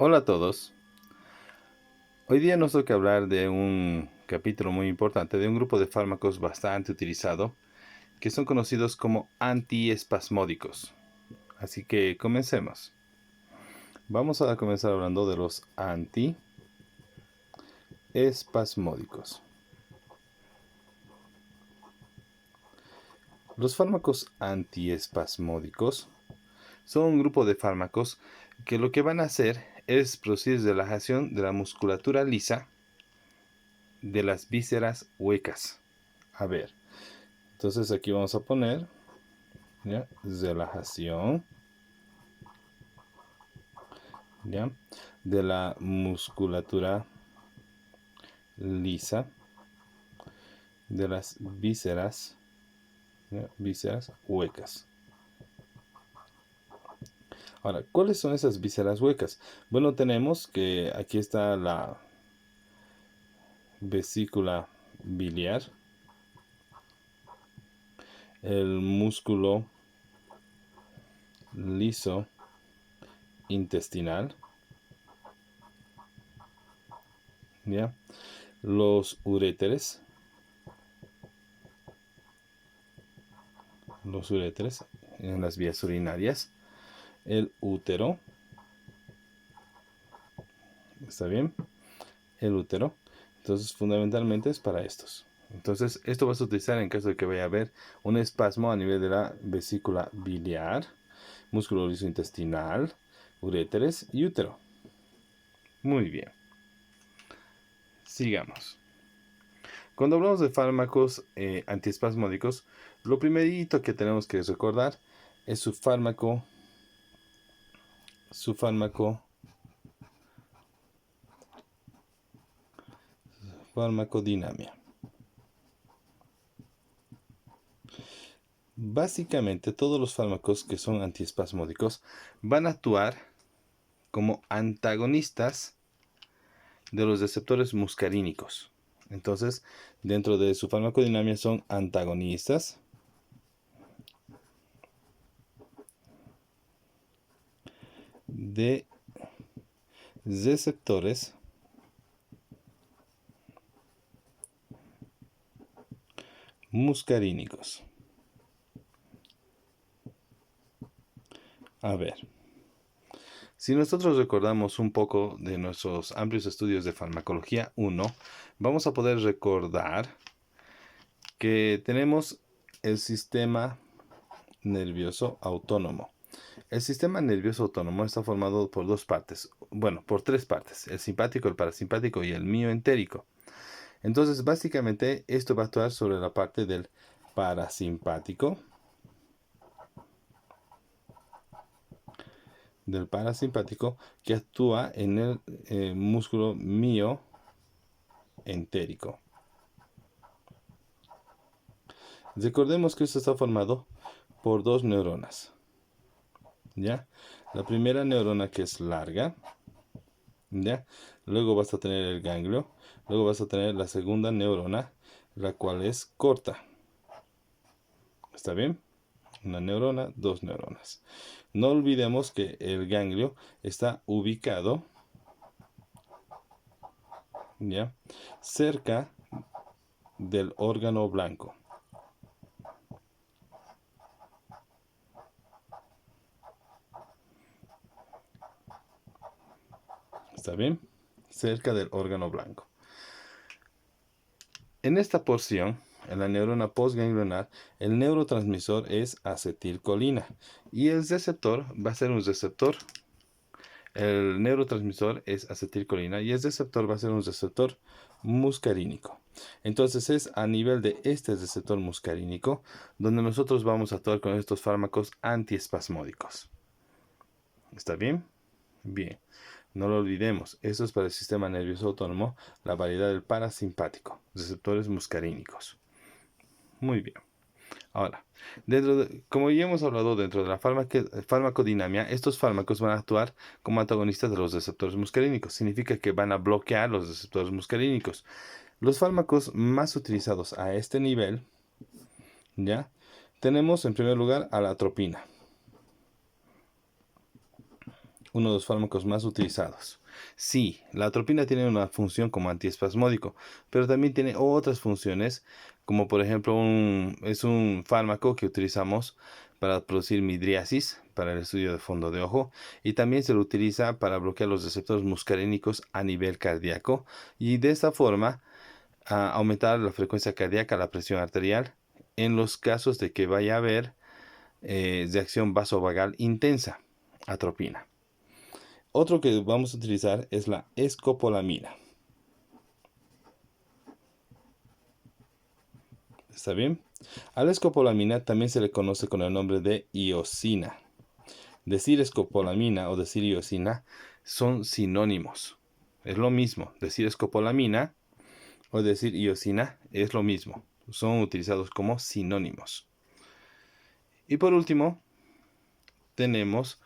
Hola a todos. Hoy día nos toca hablar de un capítulo muy importante de un grupo de fármacos bastante utilizado que son conocidos como antiespasmódicos. Así que comencemos. Vamos a comenzar hablando de los antiespasmódicos. Los fármacos antiespasmódicos son un grupo de fármacos que lo que van a hacer es producir relajación de la musculatura lisa de las vísceras huecas. A ver, entonces aquí vamos a poner, ¿ya?, relajación, ¿ya?, de la musculatura lisa de las vísceras, ¿ya?, vísceras huecas. Ahora, ¿cuáles son esas vísceras huecas? Bueno, tenemos que aquí está la vesícula biliar, el músculo liso intestinal, ¿ya?, los uréteres en las vías urinarias, el útero, ¿está bien? El útero. Entonces, fundamentalmente es para estos. Entonces, esto vas a utilizar en caso de que vaya a haber un espasmo a nivel de la vesícula biliar, músculo liso intestinal, uréteres y útero. Muy bien. Sigamos. Cuando hablamos de fármacos antiespasmódicos, lo primerito que tenemos que recordar es su farmacodinamia. Básicamente, todos los fármacos que son antiespasmódicos van a actuar como antagonistas de los receptores muscarínicos. Entonces, dentro de su farmacodinamia son antagonistas de receptores muscarínicos. A ver, si nosotros recordamos un poco de nuestros amplios estudios de farmacología 1, vamos a poder recordar que tenemos el sistema nervioso autónomo. El sistema nervioso autónomo está formado por dos partes, bueno, por tres partes: el simpático, el parasimpático y el mioentérico. Entonces, básicamente, esto va a actuar sobre la parte del parasimpático, que actúa en el músculo mioentérico. Recordemos que esto está formado por dos neuronas, ¿ya? La primera neurona, que es larga, ¿ya? Luego vas a tener el ganglio, luego vas a tener la segunda neurona, la cual es corta. ¿Está bien? Una neurona, dos neuronas. No olvidemos que el ganglio está ubicado, ¿ya?, cerca del órgano blanco. ¿Está bien? Cerca del órgano blanco. En esta porción, en la neurona postganglionar, el neurotransmisor es acetilcolina y el receptor va a ser un receptor. El neurotransmisor es acetilcolina y el receptor va a ser un receptor muscarínico. Entonces es a nivel de este receptor muscarínico donde nosotros vamos a actuar con estos fármacos antiespasmódicos. ¿Está bien? Bien. No lo olvidemos, eso es para el sistema nervioso autónomo, la variedad del parasimpático, receptores muscarínicos. Muy bien. Ahora, como ya hemos hablado, dentro de la farmacodinamia, estos fármacos van a actuar como antagonistas de los receptores muscarínicos. Significa que van a bloquear los receptores muscarínicos. Los fármacos más utilizados a este nivel, ¿ya? Tenemos en primer lugar a la atropina. uno de los fármacos más utilizados. Sí, la atropina tiene una función como antiespasmódico, pero también tiene otras funciones, como por ejemplo es un fármaco que utilizamos para producir midriasis, para el estudio de fondo de ojo, y también se lo utiliza para bloquear los receptores muscarínicos a nivel cardíaco, y de esta forma aumentar la frecuencia cardíaca, la presión arterial, en los casos de que vaya a haber reacción vasovagal intensa, atropina. Otro que vamos a utilizar es la escopolamina. ¿Está bien? A la escopolamina también se le conoce con el nombre de iosina. Decir escopolamina o decir iosina son sinónimos. Es lo mismo. Decir escopolamina o decir iosina es lo mismo. Son utilizados como sinónimos. Y por último, tenemos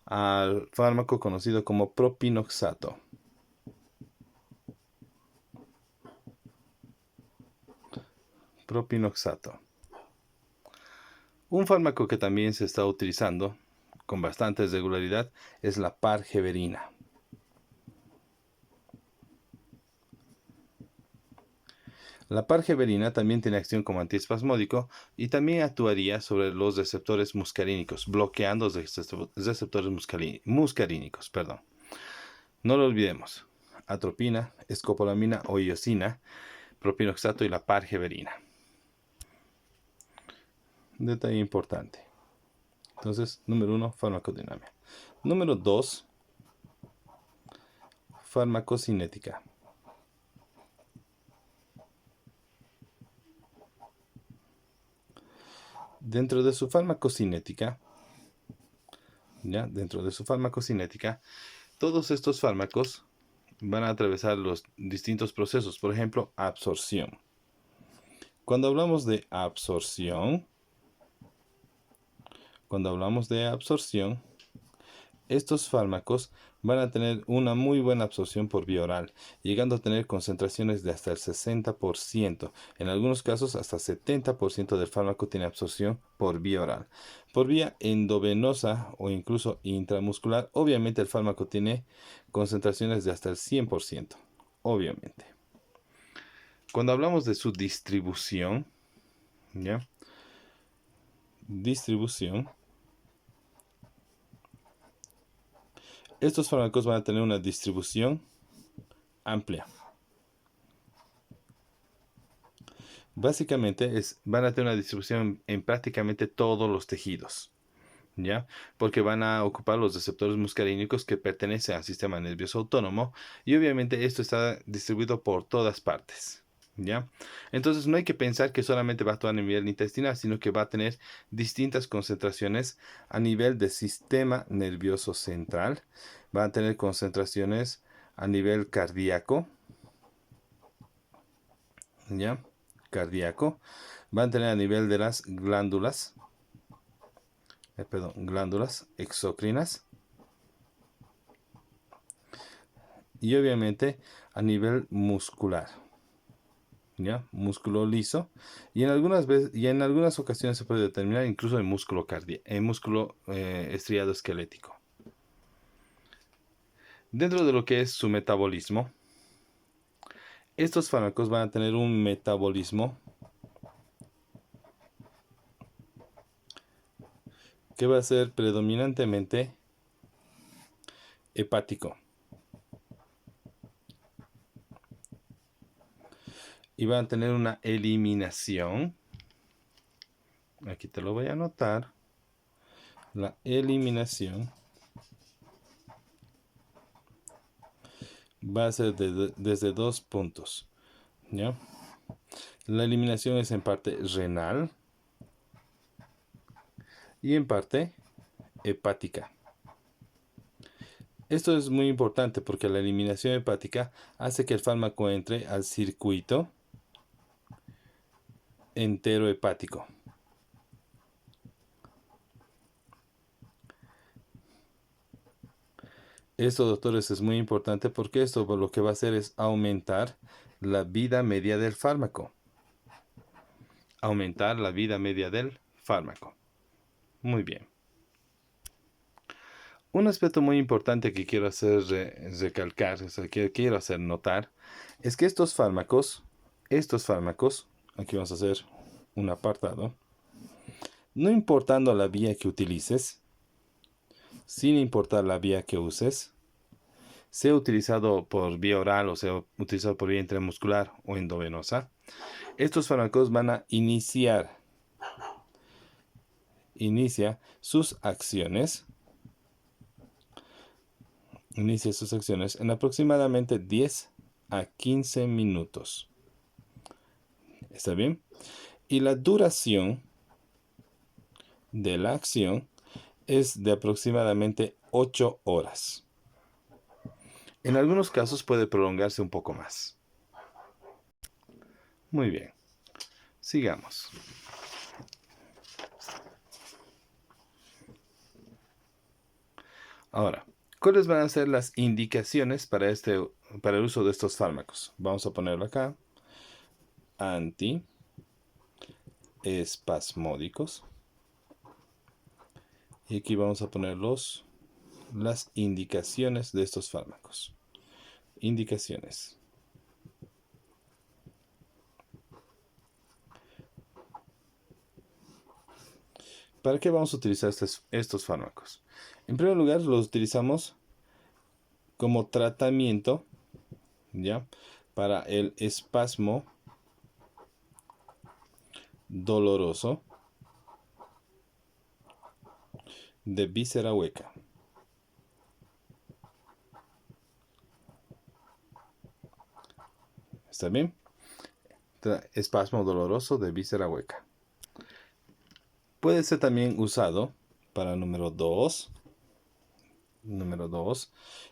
al fármaco conocido como propinoxato. Propinoxato. Un fármaco que también se está utilizando con bastante regularidad es la pargeverina. La pargeverina también tiene acción como antiespasmódico y también actuaría sobre los receptores muscarínicos, bloqueando los receptores muscarínicos. Perdón. No lo olvidemos. Atropina, escopolamina o iosina, propinoxato y la pargeverina. Detalle importante. Entonces, número 1, farmacodinámica. Número 2, farmacocinética. Dentro de su farmacocinética, todos estos fármacos van a atravesar los distintos procesos. Por ejemplo, absorción. Cuando hablamos de absorción, estos fármacos van a tener una muy buena absorción por vía oral, llegando a tener concentraciones de hasta el 60%. En algunos casos, hasta 70% del fármaco tiene absorción por vía oral. Por vía endovenosa o incluso intramuscular, obviamente el fármaco tiene concentraciones de hasta el 100%. Obviamente. Cuando hablamos de su distribución, ¿ya? Estos fármacos van a tener una distribución amplia. Básicamente van a tener una distribución en prácticamente todos los tejidos, ¿ya? Porque van a ocupar los receptores muscarínicos que pertenecen al sistema nervioso autónomo y obviamente esto está distribuido por todas partes, ¿ya? Entonces no hay que pensar que solamente va a actuar a nivel intestinal, sino que va a tener distintas concentraciones a nivel del sistema nervioso central, va a tener concentraciones a nivel cardíaco, ¿ya? Cardíaco, van a tener a nivel de las glándulas, glándulas exócrinas y obviamente a nivel muscular, ¿ya? Músculo liso y en algunas ocasiones se puede determinar incluso el músculo estriado esquelético. Dentro de lo que es su metabolismo, estos fármacos van a tener un metabolismo que va a ser predominantemente hepático. Y van a tener una eliminación. Aquí te lo voy a anotar. La eliminación va a ser desde dos puntos, ¿ya? La eliminación es en parte renal y en parte hepática. Esto es muy importante porque la eliminación hepática hace que el fármaco entre al circuito entero hepático. Esto, doctores, es muy importante porque esto lo que va a hacer es aumentar la vida media del fármaco. Aumentar la vida media del fármaco. Muy bien. Un aspecto muy importante que quiero hacer recalcar, o sea, que quiero hacer notar, es que estos fármacos, aquí vamos a hacer un apartado, no importando la vía que utilices, sin importar la vía que uses, sea utilizado por vía oral o sea utilizado por vía intramuscular o endovenosa, estos fármacos van a inicia sus acciones, en aproximadamente 10 a 15 minutos. ¿Está bien? Y la duración de la acción es de aproximadamente 8 horas. En algunos casos puede prolongarse un poco más. Muy bien, sigamos. Ahora, ¿cuáles van a ser las indicaciones para el uso de estos fármacos? Vamos a ponerlo acá. Antiespasmódicos. Y aquí vamos a poner las indicaciones de estos fármacos. Indicaciones. ¿Para qué vamos a utilizar estos fármacos? En primer lugar, los utilizamos como tratamiento, ¿ya? Para el espasmo doloroso de víscera hueca. ¿Está bien? Espasmo doloroso de víscera hueca. Puede ser también usado para número 2,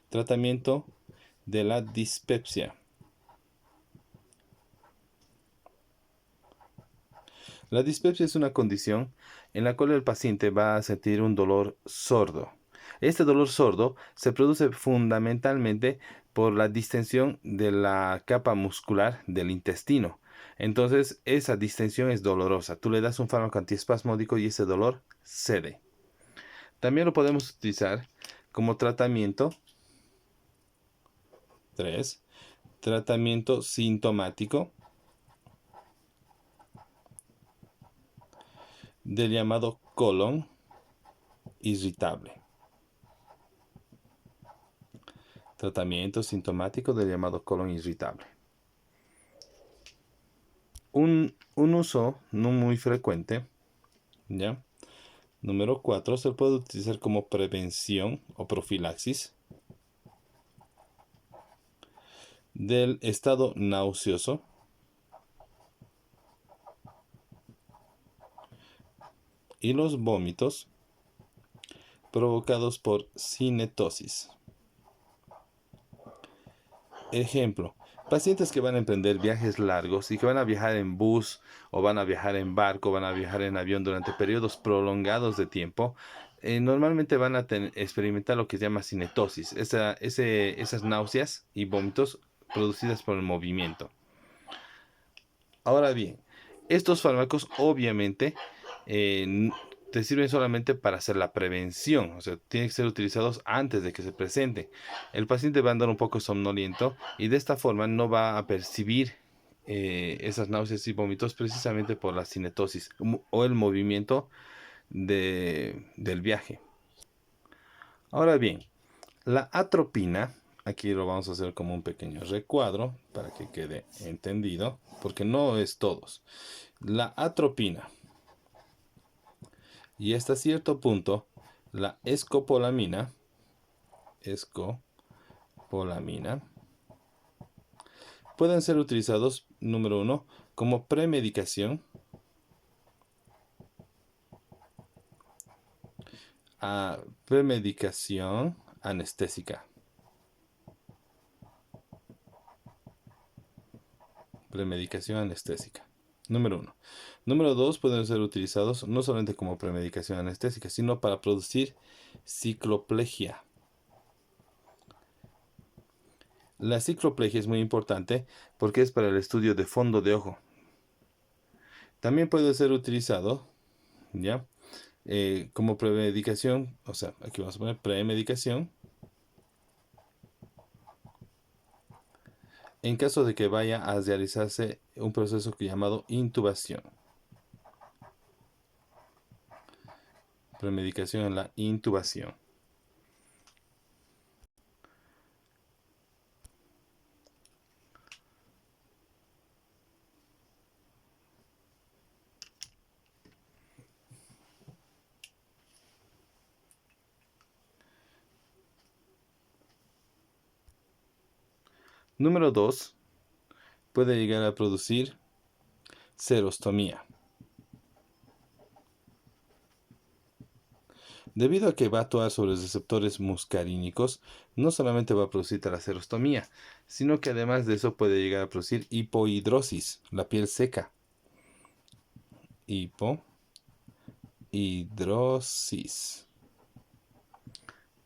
tratamiento de la dispepsia. La dispepsia es una condición en la cual el paciente va a sentir un dolor sordo. Este dolor sordo se produce fundamentalmente por la distensión de la capa muscular del intestino. Entonces, esa distensión es dolorosa. Tú le das un fármaco antiespasmódico y ese dolor cede. También lo podemos utilizar como tratamiento. 3. Tratamiento sintomático del llamado colon irritable. Tratamiento sintomático del llamado colon irritable. Un uso no muy frecuente, ¿ya? Número 4, se puede utilizar como prevención o profilaxis del estado nauseoso y los vómitos provocados por cinetosis. Ejemplo, pacientes que van a emprender viajes largos y que van a viajar en bus o van a viajar en barco, van a viajar en avión durante periodos prolongados de tiempo, normalmente van a experimentar lo que se llama cinetosis, esas náuseas y vómitos producidas por el movimiento. Ahora bien, estos fármacos obviamente te sirven solamente para hacer la prevención, o sea, tienen que ser utilizados antes de que se presente. El paciente va a andar un poco somnoliento y de esta forma no va a percibir esas náuseas y vómitos precisamente por la cinetosis o el movimiento del viaje. Ahora bien, la atropina, aquí lo vamos a hacer como un pequeño recuadro para que quede entendido, porque no es todos. La atropina y hasta cierto punto la escopolamina pueden ser utilizados, número 1, como premedicación anestésica. Premedicación anestésica. Número 1. Número 2, pueden ser utilizados no solamente como premedicación anestésica, sino para producir cicloplegia. La cicloplegia es muy importante porque es para el estudio de fondo de ojo. También puede ser utilizado, ¿ya?, como premedicación, o sea, aquí vamos a poner premedicación, en caso de que vaya a realizarse un proceso llamado intubación. Premedicación en la intubación. Número 2. Puede llegar a producir serostomía. Debido a que va a actuar sobre los receptores muscarínicos, no solamente va a producir talaserostomía, sino que además de eso puede llegar a producir hipohidrosis, la piel seca. Hipohidrosis.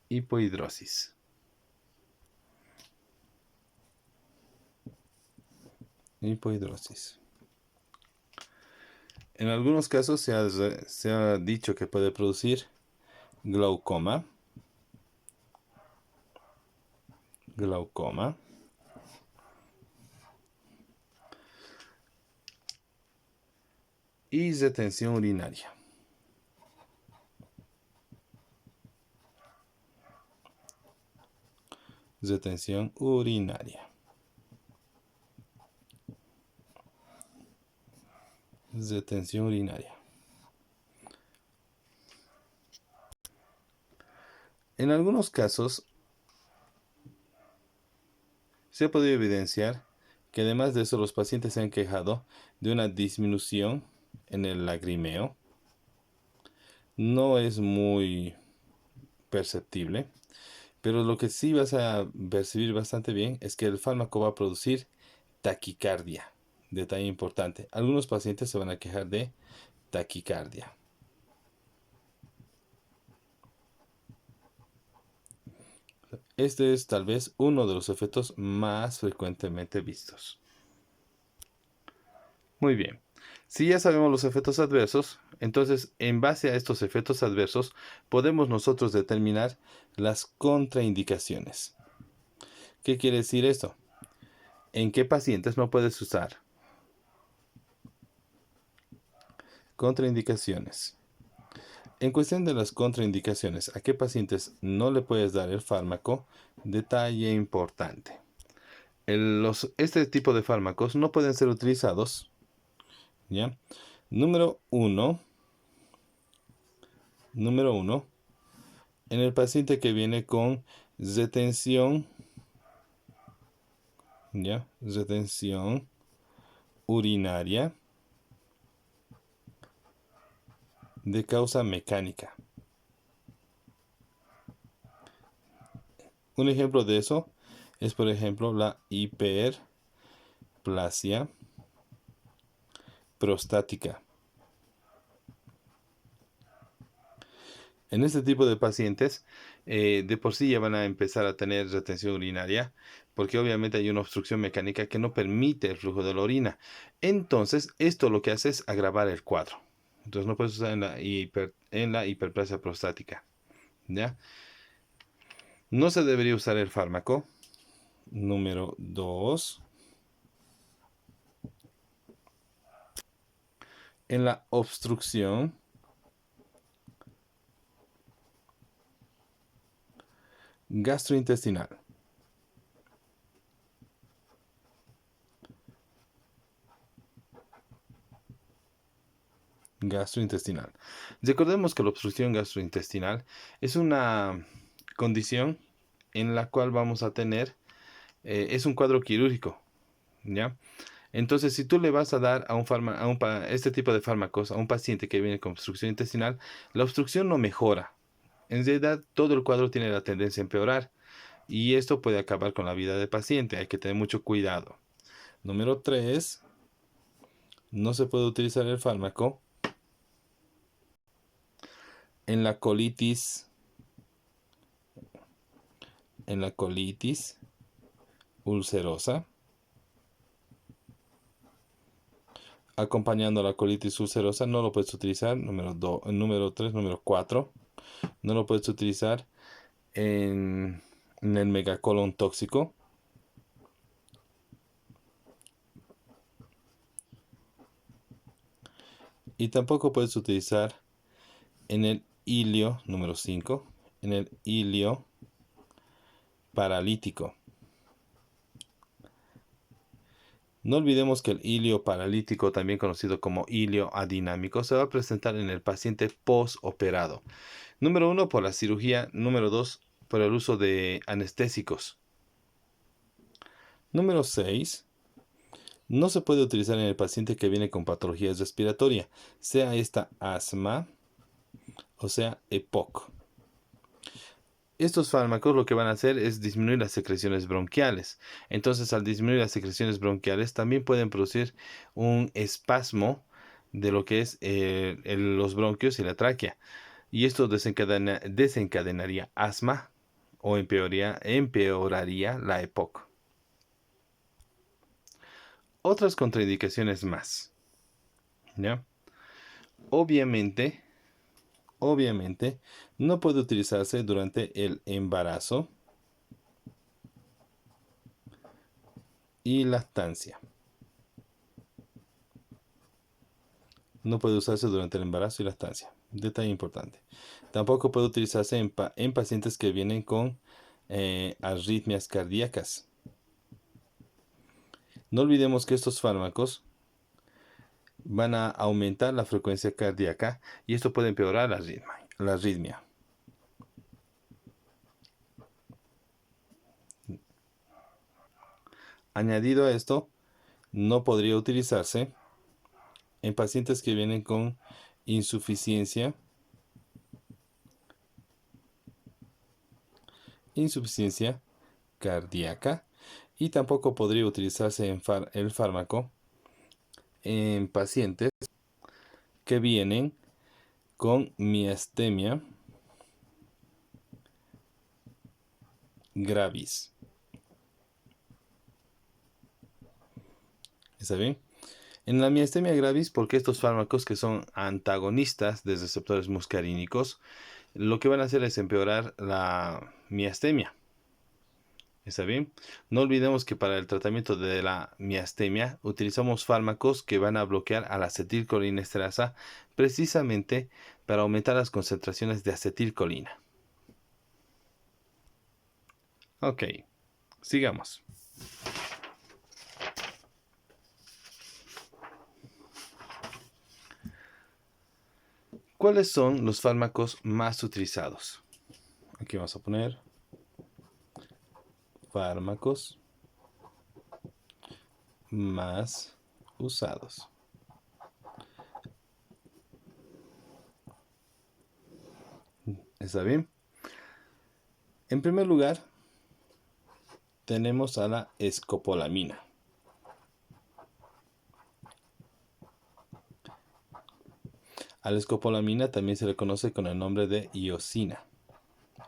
Hipohidrosis. Hipohidrosis. En algunos casos se ha dicho que puede producir glaucoma. Glaucoma. Y retención urinaria. Retención urinaria. Retención urinaria. En algunos casos se ha podido evidenciar que además de eso los pacientes se han quejado de una disminución en el lagrimeo. No es muy perceptible, pero lo que sí vas a percibir bastante bien es que el fármaco va a producir taquicardia. Detalle importante. Algunos pacientes se van a quejar de taquicardia. Este es tal vez uno de los efectos más frecuentemente vistos. Muy bien. Si ya sabemos los efectos adversos, entonces en base a estos efectos adversos podemos nosotros determinar las contraindicaciones. ¿Qué quiere decir esto? ¿En qué pacientes no puedes usar? Contraindicaciones. En cuestión de las contraindicaciones, ¿a qué pacientes no le puedes dar el fármaco? Detalle importante. Este tipo de fármacos no pueden ser utilizados, ¿ya? Número uno, en el paciente que viene con retención, ¿ya? Retención urinaria de causa mecánica. Un ejemplo de eso es, por ejemplo, la hiperplasia prostática. En este tipo de pacientes, de por sí ya van a empezar a tener retención urinaria, porque obviamente hay una obstrucción mecánica que no permite el flujo de la orina. Entonces, esto lo que hace es agravar el cuadro. Entonces, no puedes usar en la hiperplasia prostática. ¿Ya? No se debería usar el fármaco. Número 2. En la obstrucción gastrointestinal. Gastrointestinal. Recordemos que la obstrucción gastrointestinal es una condición en la cual vamos a tener, es un cuadro quirúrgico, ¿ya? Entonces, si tú le vas a dar este tipo de fármacos a un paciente que viene con obstrucción intestinal, la obstrucción no mejora. En realidad, todo el cuadro tiene la tendencia a empeorar y esto puede acabar con la vida del paciente. Hay que tener mucho cuidado. Número 3. No se puede utilizar el fármaco en la colitis ulcerosa, acompañando la colitis ulcerosa, no lo puedes utilizar. Número 3, número 4, no lo puedes utilizar en el megacolon tóxico. Y tampoco puedes utilizar en el ilio, número 5, en el ilio paralítico. No olvidemos que el ilio paralítico, también conocido como ilio adinámico, se va a presentar en el paciente postoperado. Número 1, por la cirugía. Número 2, por el uso de anestésicos. Número 6, no se puede utilizar en el paciente que viene con patologías respiratorias, sea esta asma o sea EPOC. Estos fármacos lo que van a hacer es disminuir las secreciones bronquiales. Entonces, al disminuir las secreciones bronquiales, también pueden producir un espasmo de lo que es los bronquios y la tráquea. Y esto desencadenaría asma o empeoraría la EPOC. Otras contraindicaciones más, ¿ya? Obviamente, no puede utilizarse durante el embarazo y lactancia. No puede usarse durante el embarazo y lactancia. Detalle importante. Tampoco puede utilizarse en pacientes que vienen con arritmias cardíacas. No olvidemos que estos fármacos van a aumentar la frecuencia cardíaca y esto puede empeorar la arritmia. Añadido a esto, no podría utilizarse en pacientes que vienen con insuficiencia cardíaca, y tampoco podría utilizarse el fármaco en pacientes que vienen con miastenia gravis. ¿Está bien? En la miastenia gravis, porque estos fármacos que son antagonistas de receptores muscarínicos, lo que van a hacer es empeorar la miastemia. ¿Está bien? No olvidemos que para el tratamiento de la miastemia utilizamos fármacos que van a bloquear a la acetilcolinesterasa precisamente para aumentar las concentraciones de acetilcolina. Ok, sigamos. ¿Cuáles son los fármacos más utilizados? Aquí vamos a poner fármacos más usados. ¿Está bien? En primer lugar, tenemos a la escopolamina. A la escopolamina también se le conoce con el nombre de iosina.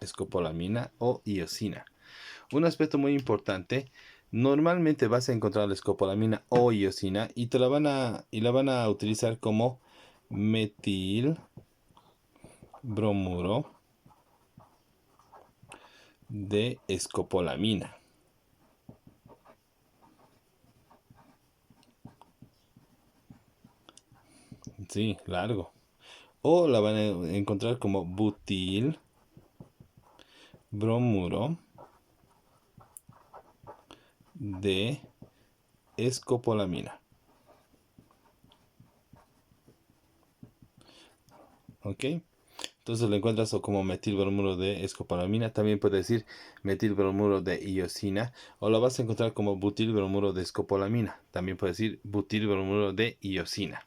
Escopolamina o iosina. Un aspecto muy importante, normalmente vas a encontrar la escopolamina o iosina y la van a utilizar como metil bromuro de escopolamina. Sí, largo. O la van a encontrar como butil bromuro de escopolamina. ¿Ok? Entonces lo encuentras como metilbromuro de escopolamina. También puede decir metilbromuro de iosina. O lo vas a encontrar como butilbromuro de escopolamina. También puede decir butilbromuro de iosina.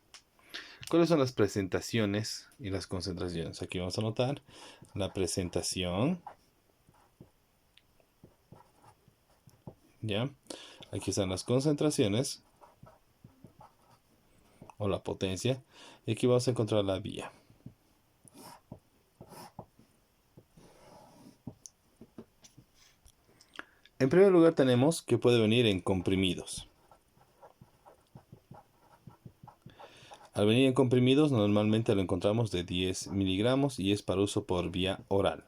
¿Cuáles son las presentaciones y las concentraciones? Aquí vamos a anotar la presentación. ¿Ya? Aquí están las concentraciones o la potencia. Y aquí vamos a encontrar la vía. En primer lugar tenemos que puede venir en comprimidos. Al venir en comprimidos, normalmente lo encontramos de 10 miligramos y es para uso por vía oral.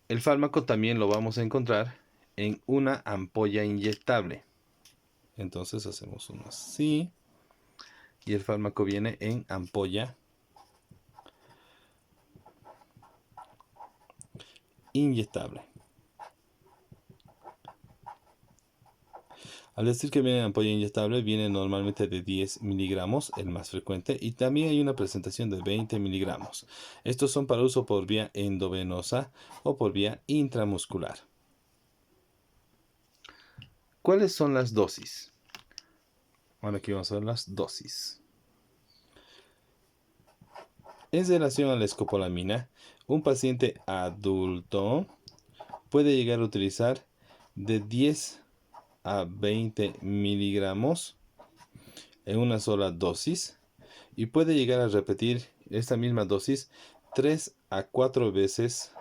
El fármaco también lo vamos a encontrar en una ampolla inyectable. Entonces hacemos uno así y el fármaco viene en ampolla inyectable. Al decir que viene en ampolla inyectable, viene normalmente de 10 miligramos, el más frecuente, y también hay una presentación de 20 miligramos. Estos son para uso por vía endovenosa o por vía intramuscular. ¿Cuáles son las dosis? Ahora aquí vamos a ver las dosis. En relación a la escopolamina, un paciente adulto puede llegar a utilizar de 10 a 20 miligramos en una sola dosis y puede llegar a repetir esta misma dosis 3 a 4 veces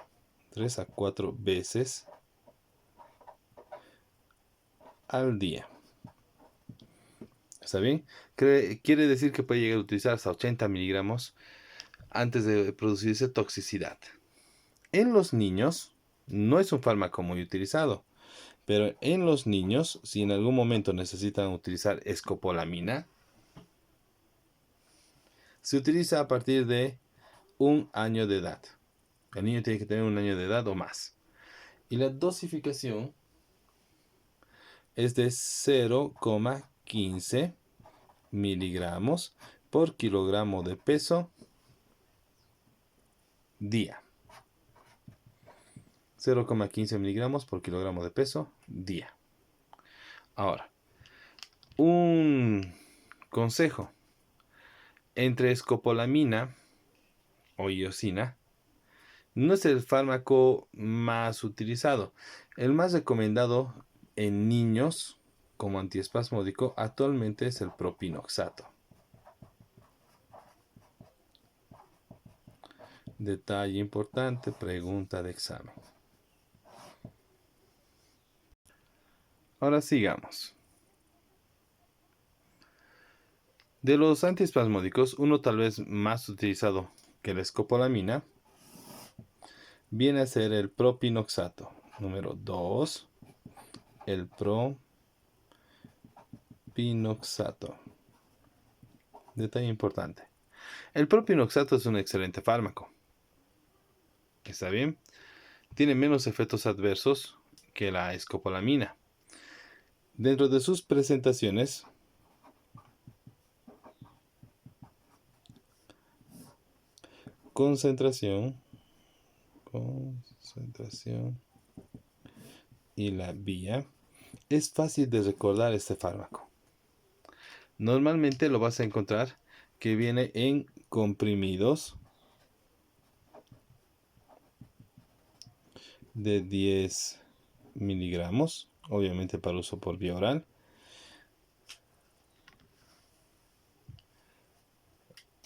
al día. ¿Está bien? Quiere decir que puede llegar a utilizar hasta 80 miligramos antes de producirse toxicidad. En los niños no es un fármaco muy utilizado, pero en los niños, si en algún momento necesitan utilizar escopolamina, se utiliza a partir de 1 año de edad. El niño tiene que tener 1 año de edad o más. Y la dosificación es de 0,15 miligramos por kilogramo de peso día. 0,15 miligramos por kilogramo de peso día. Ahora, un consejo. Entre escopolamina o iosina no es el fármaco más utilizado. El más recomendado en niños como antiespasmódico actualmente es el propinoxato. Detalle importante, pregunta de examen. Ahora sigamos. De los antiespasmódicos, uno tal vez más utilizado que la escopolamina viene a ser el propinoxato. Número 2, el propinoxato. Detalle importante. El propinoxato es un excelente fármaco. ¿Está bien? Tiene menos efectos adversos que la escopolamina. Dentro de sus presentaciones, concentración y la vía, es fácil de recordar este fármaco. Normalmente lo vas a encontrar que viene en comprimidos de 10 miligramos, obviamente para uso por vía oral.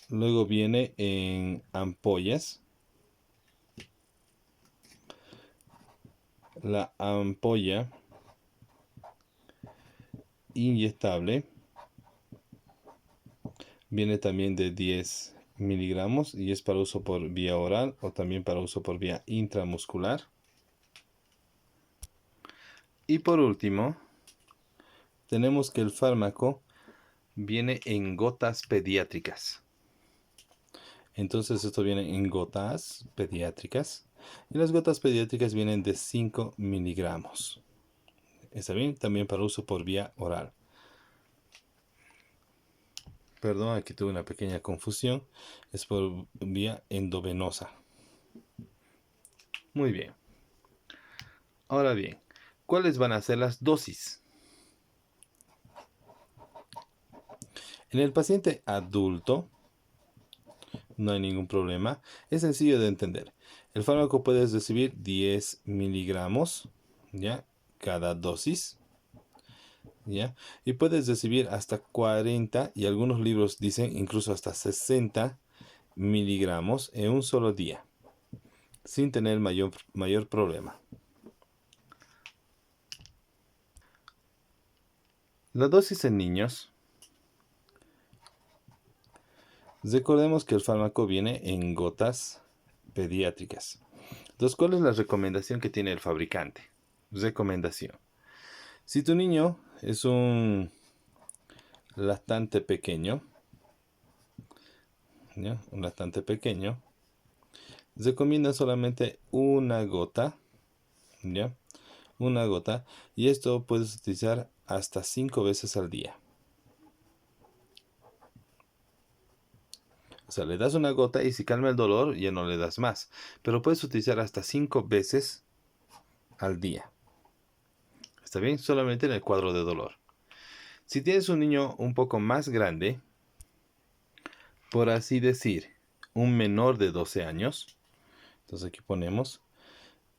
Luego viene en ampollas. La ampolla inyectable viene también de 10 miligramos y es para uso por vía oral o también para uso por vía intramuscular. Y por último, tenemos que el fármaco viene en gotas pediátricas. Entonces esto viene en gotas pediátricas. Y las gotas pediátricas vienen de 5 miligramos. ¿Está bien? También para uso por vía oral. Perdón, aquí tuve una pequeña confusión. Es por vía endovenosa. Muy bien. Ahora bien, ¿cuáles van a ser las dosis? En el paciente adulto no hay ningún problema. Es sencillo de entender. El fármaco puedes recibir 10 miligramos, ¿ya? Cada dosis, ¿ya? Y puedes recibir hasta 40, y algunos libros dicen incluso hasta 60 miligramos en un solo día, sin tener mayor problema. La dosis en niños Recordemos que el fármaco viene en gotas pediátricas. Entonces, ¿cuál es la recomendación que tiene el fabricante? Recomendación. Si tu niño es un lactante pequeño, ¿ya? Un lactante pequeño, recomienda solamente una gota, ¿ya? Una gota, y esto puedes utilizar hasta 5 veces al día. O sea, le das una gota y si calma el dolor, ya no le das más. Pero puedes utilizar hasta 5 veces al día. ¿Está bien? Solamente en el cuadro de dolor. Si tienes un niño un poco más grande, por así decir, un menor de 12 años, entonces aquí ponemos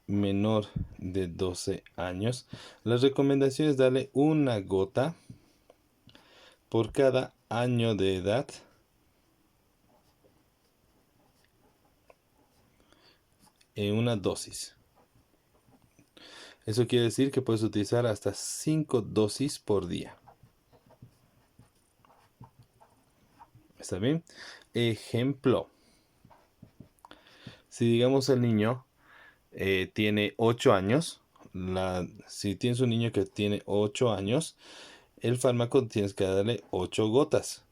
menor de 12 años, la recomendación es darle una gota por cada año de edad en una dosis. Eso quiere decir que puedes utilizar hasta 5 dosis por día. ¿Está bien? Ejemplo. Si digamos el niño tiene 8 años, si tienes un niño que tiene 8 años, el fármaco tienes que darle 8 gotas.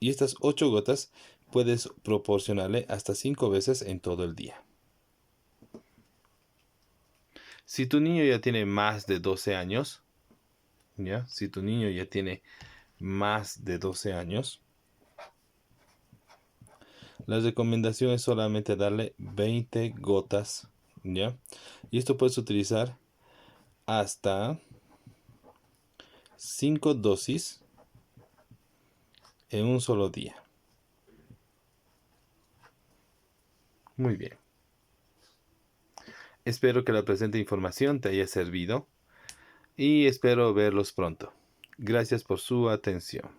Y estas 8 gotas puedes proporcionarle hasta 5 veces en todo el día. Si tu niño ya tiene más de 12 años, ¿ya? Si tu niño ya tiene más de 12 años, la recomendación es solamente darle 20 gotas, ¿ya? Y esto puedes utilizar hasta 5 dosis en un solo día. Muy bien. Espero que la presente información te haya servido y espero verlos pronto. Gracias por su atención.